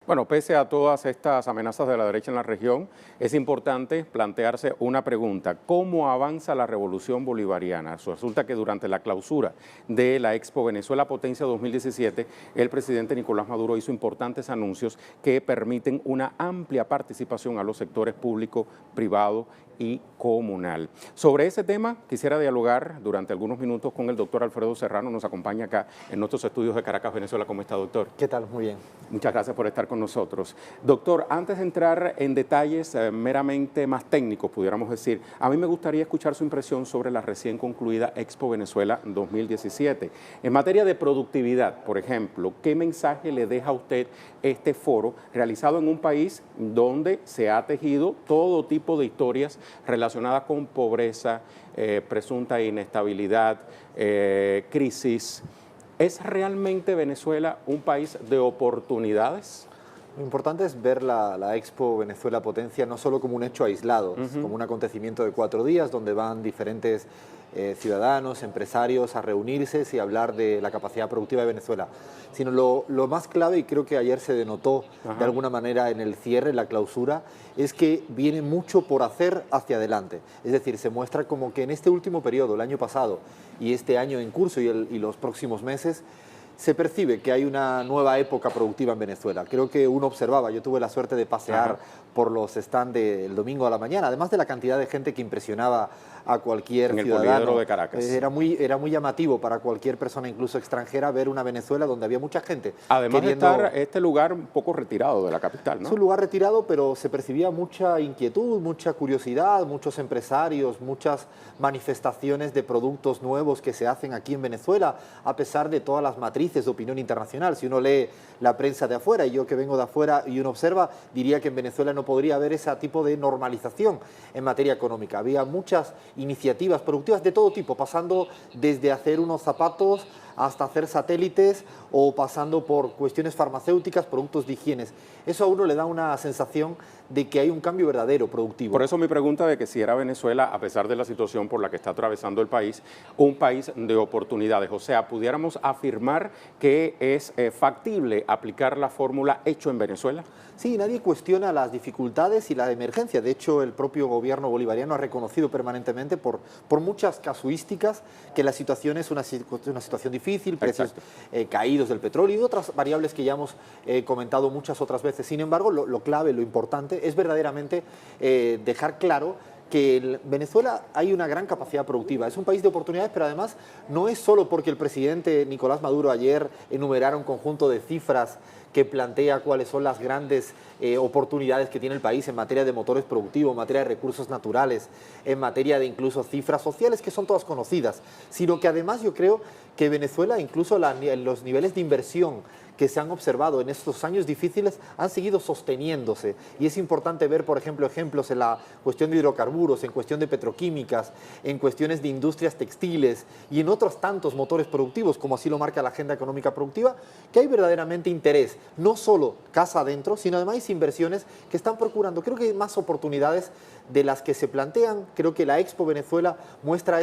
Bueno, pese a todas estas amenazas de la derecha en la región, es importante plantearse una pregunta: ¿cómo avanza la revolución bolivariana? Resulta que durante la clausura de la Expo Venezuela Potencia 2017, el presidente Nicolás Maduro hizo importantes anuncios que permiten una amplia participación a los sectores público, privado y comunal. Sobre ese tema quisiera dialogar durante algunos minutos con el doctor Alfredo Serrano. Nos acompaña acá en nuestros estudios de Caracas, Venezuela. ¿Cómo está, doctor? ¿Qué tal? Muy bien. Muchas gracias por estar con nosotros. Doctor, antes de entrar en detalles meramente más técnicos, pudiéramos decir, a mí me gustaría escuchar su impresión sobre la recién concluida Expo Venezuela 2017. En materia de productividad, por ejemplo, ¿qué mensaje le deja a usted este foro realizado en un país donde se ha tejido todo tipo de historias relacionadas con pobreza, presunta inestabilidad, crisis? ¿Es realmente Venezuela un país de oportunidades? Lo importante es ver la Expo Venezuela Potencia no solo como un hecho aislado, como un acontecimiento de 4 días donde van diferentes ciudadanos, empresarios a reunirse y hablar de la capacidad productiva de Venezuela, sino lo más clave, y creo que ayer se denotó de alguna manera en el cierre, en la clausura, es que viene mucho por hacer hacia adelante. Es decir, se muestra como que en este último periodo, el año pasado y este año en curso y los próximos meses, se percibe que hay una nueva época productiva en Venezuela. Creo que uno observaba, yo tuve la suerte de pasear por los stands del domingo a la mañana, además de la cantidad de gente que impresionaba a cualquier ciudadano. En el Poliedro de Caracas. Era muy llamativo para cualquier persona, incluso extranjera, ver una Venezuela donde había mucha gente. Además de estar este lugar un poco retirado de la capital, ¿no? Es un lugar retirado, pero se percibía mucha inquietud, mucha curiosidad, muchos empresarios, muchas manifestaciones de productos nuevos que se hacen aquí en Venezuela, a pesar de todas las matrices de opinión internacional. Si uno lee la prensa de afuera, y yo que vengo de afuera y uno observa, diría que en Venezuela no podría haber ese tipo de normalización en materia económica. Había muchas iniciativas productivas de todo tipo, pasando desde hacer unos zapatos hasta hacer satélites o pasando por cuestiones farmacéuticas, productos de higiene. Eso a uno le da una sensación de que hay un cambio verdadero productivo. Por eso mi pregunta de que si era Venezuela, a pesar de la situación por la que está atravesando el país, un país de oportunidades. O sea, pudiéramos afirmar que es factible aplicar la fórmula hecho en Venezuela. Sí, nadie cuestiona las dificultades y la emergencia. De hecho, el propio gobierno bolivariano ha reconocido permanentemente por muchas casuísticas que la situación es una situación difícil, precios caídos del petróleo y otras variables que ya hemos comentado muchas otras veces. Sin embargo, lo clave, lo importante es verdaderamente dejar claro que en Venezuela hay una gran capacidad productiva. Es un país de oportunidades, pero además no es solo porque el presidente Nicolás Maduro ayer enumerara un conjunto de cifras que plantea cuáles son las grandes oportunidades que tiene el país en materia de motores productivos, en materia de recursos naturales, en materia de incluso cifras sociales que son todas conocidas, sino que además yo creo que Venezuela, incluso los niveles de inversión que se han observado en estos años difíciles han seguido sosteniéndose, y es importante ver, por ejemplo, ejemplos en la cuestión de hidrocarburos, en cuestión de petroquímicas, en cuestiones de industrias textiles y en otros tantos motores productivos, como así lo marca la Agenda Económica Productiva, que hay verdaderamente interés, no solo casa adentro, sino además hay inversiones que están procurando. Creo que hay más oportunidades de las que se plantean. Creo que la Expo Venezuela muestra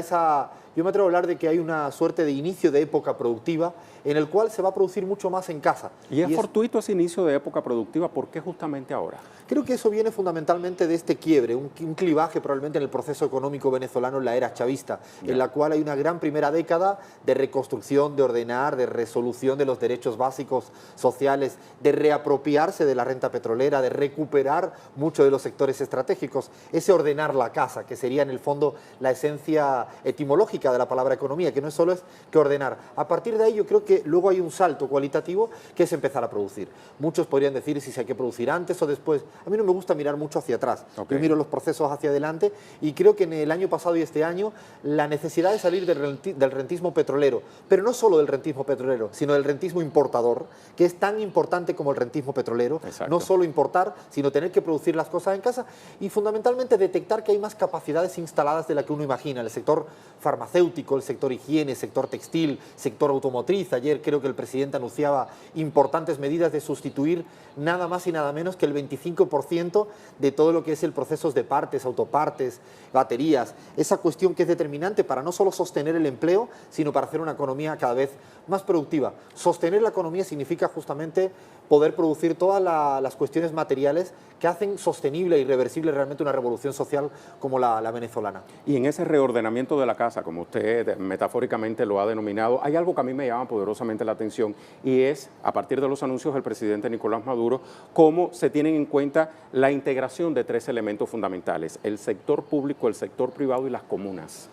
yo me atrevo a hablar de que hay una suerte de inicio de época productiva en el cual se va a producir mucho más en casa. ¿Y es fortuito ese inicio de época productiva? ¿Por qué justamente ahora? Creo que eso viene fundamentalmente de este quiebre, un clivaje probablemente en el proceso económico venezolano en la era chavista, en la cual hay una gran primera década de reconstrucción, de ordenar, de resolución de los derechos básicos sociales, de reapropiarse de la renta petrolera, de recuperar muchos de los sectores estratégicos, ese ordenar la casa, que sería en el fondo la esencia etimológica de la palabra economía, que no es solo es que ordenar. A partir de ahí yo creo que luego hay un salto cualitativo que es empezar a producir. Muchos podrían decir si hay que producir antes o después. A mí no me gusta mirar mucho hacia atrás. Yo miro los procesos hacia adelante y creo que en el año pasado y este año la necesidad de salir del rentismo petrolero, pero no solo del rentismo petrolero, sino del rentismo importador, que es tan importante como el rentismo petrolero. No solo importar, sino tener que producir las cosas en casa y fundamentalmente detectar que hay más capacidades instaladas de la que uno imagina. El sector farmacéutico, farmacéutico, el sector higiene, sector textil, sector automotriz. Ayer creo que el presidente anunciaba importantes medidas de sustituir nada más y nada menos que el 25% de todo lo que es el proceso de partes, autopartes, baterías. Esa cuestión que es determinante para no solo sostener el empleo, sino para hacer una economía cada vez más productiva. Sostener la economía significa justamente poder producir todas las cuestiones materiales que hacen sostenible e irreversible realmente una revolución social como la venezolana. Y en ese reordenamiento de la casa, como usted metafóricamente lo ha denominado, hay algo que a mí me llama poderosamente la atención y es, a partir de los anuncios del presidente Nicolás Maduro, cómo se tienen en cuenta la integración de tres elementos fundamentales: el sector público, el sector privado y las comunas.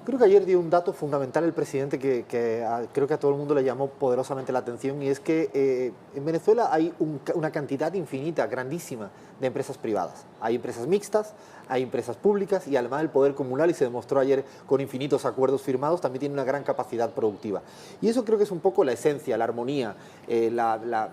Creo que ayer dio un dato fundamental el presidente que creo que a todo el mundo le llamó poderosamente la atención, y es que en Venezuela hay una cantidad infinita, grandísima, de empresas privadas. Hay empresas mixtas, hay empresas públicas, y además el poder comunal, y se demostró ayer con infinitos acuerdos firmados, también tiene una gran capacidad productiva. Y eso creo que es un poco la esencia, la armonía, la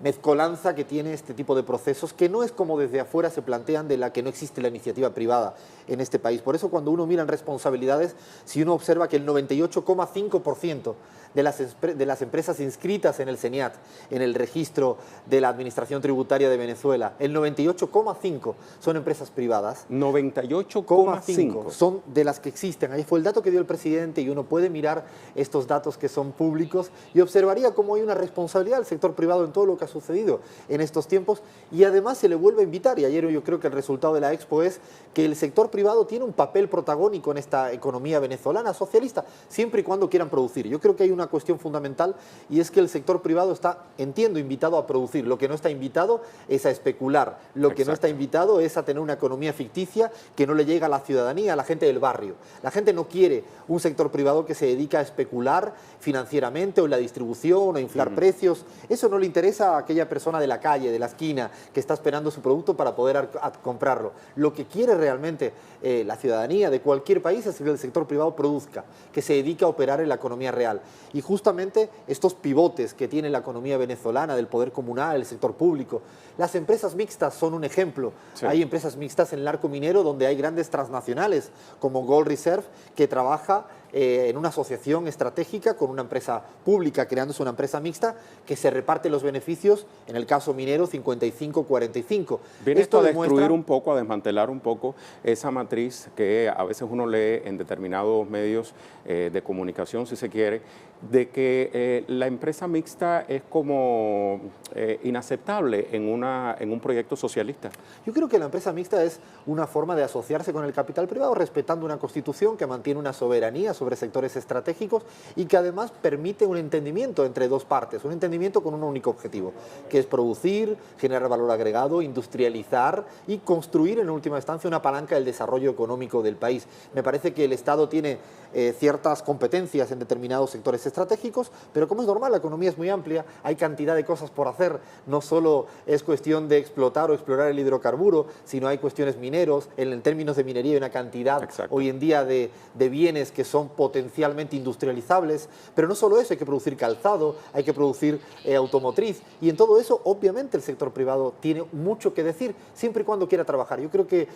mezcolanza que tiene este tipo de procesos, que no es como desde afuera se plantean, de la que no existe la iniciativa privada en este país. Por eso cuando uno mira en responsabilidades, si uno observa que el 98,5% de las empresas inscritas en el CENIAT, en el registro de la Administración Tributaria de Venezuela, el 98,5% son empresas privadas. 98,5% son de las que existen. Ahí fue el dato que dio el presidente, y uno puede mirar estos datos que son públicos y observaría cómo hay una responsabilidad del sector privado en todo lo que ha sucedido en estos tiempos, y además se le vuelve a invitar. Y ayer yo creo que el resultado de la Expo es que el sector privado tiene un papel protagónico en esta economía venezolana socialista, siempre y cuando quieran producir. Yo creo que hay una cuestión fundamental, y es que el sector privado está, entiendo, invitado a producir. Lo que no está invitado es a especular. Lo que no está invitado es a tener una economía ficticia que no le llega a la ciudadanía, a la gente del barrio. La gente no quiere un sector privado que se dedica a especular financieramente o en la distribución, o a inflar precios. Eso no le interesa a aquella persona de la calle, de la esquina, que está esperando su producto para poder comprarlo. Lo que quiere realmente la ciudadanía de cualquier país es que el sector privado produzca, que se dedique a operar en la economía real. Y justamente estos pivotes que tiene la economía venezolana, del poder comunal, el sector público, las empresas mixtas son un ejemplo. Sí. Hay empresas mixtas en el arco minero donde hay grandes transnacionales como Gold Reserve, que trabaja en una asociación estratégica con una empresa pública, creándose una empresa mixta que se reparte los beneficios, en el caso minero 55-45. Viene esto a destruir un poco, a desmantelar un poco esa matriz que a veces uno lee en determinados medios de comunicación, si se quiere, de que la empresa mixta es como inaceptable en un proyecto socialista. Yo creo que la empresa mixta es una forma de asociarse con el capital privado, respetando una constitución que mantiene una soberanía sobre sectores estratégicos y que además permite un entendimiento entre dos partes, un entendimiento con un único objetivo, que es producir, generar valor agregado, industrializar y construir en última instancia una palanca del desarrollo económico del país. Me parece que el Estado tiene ciertas competencias en determinados sectores estratégicos, pero como es normal, la economía es muy amplia, hay cantidad de cosas por hacer, no solo es cuestión de explotar o explorar el hidrocarburo, sino hay cuestiones mineros, en términos de minería hay una cantidad hoy en día de bienes que son potencialmente industrializables, pero no solo eso, hay que producir calzado, hay que producir automotriz, y en todo eso obviamente el sector privado tiene mucho que decir, siempre y cuando quiera trabajar. Yo creo que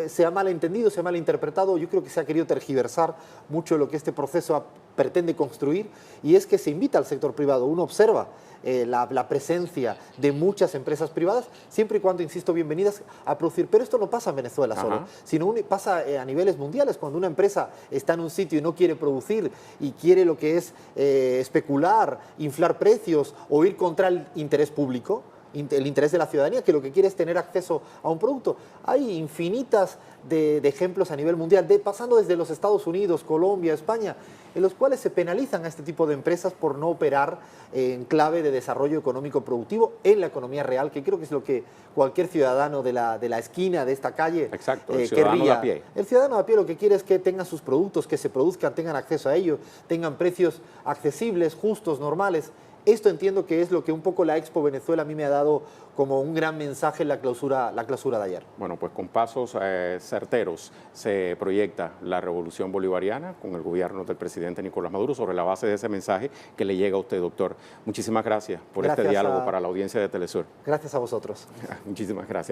se ha malentendido, se ha malinterpretado, yo creo que se ha querido tergiversar mucho lo que este proceso pretende construir, y es que se invita al sector privado. Uno observa la presencia de muchas empresas privadas, siempre y cuando, insisto, bienvenidas a producir. Pero esto no pasa en Venezuela solo, sino pasa a niveles mundiales. Cuando una empresa está en un sitio y no quiere producir y quiere lo que es especular, inflar precios o ir contra el interés público, el interés de la ciudadanía, que lo que quiere es tener acceso a un producto. Hay infinitas de ejemplos a nivel mundial, pasando desde los Estados Unidos, Colombia, España, en los cuales se penalizan a este tipo de empresas por no operar en clave de desarrollo económico productivo en la economía real, que creo que es lo que cualquier ciudadano de la esquina de esta calle el ciudadano de a pie. El ciudadano de a pie lo que quiere es que tengan sus productos, que se produzcan, tengan acceso a ellos, tengan precios accesibles, justos, normales. Esto entiendo que es lo que un poco la Expo Venezuela a mí me ha dado como un gran mensaje en la clausura de ayer. Bueno, pues con pasos certeros se proyecta la revolución bolivariana con el gobierno del presidente Nicolás Maduro sobre la base de ese mensaje que le llega a usted, doctor. Muchísimas gracias por este diálogo para la audiencia de Telesur. Gracias a vosotros. Muchísimas gracias.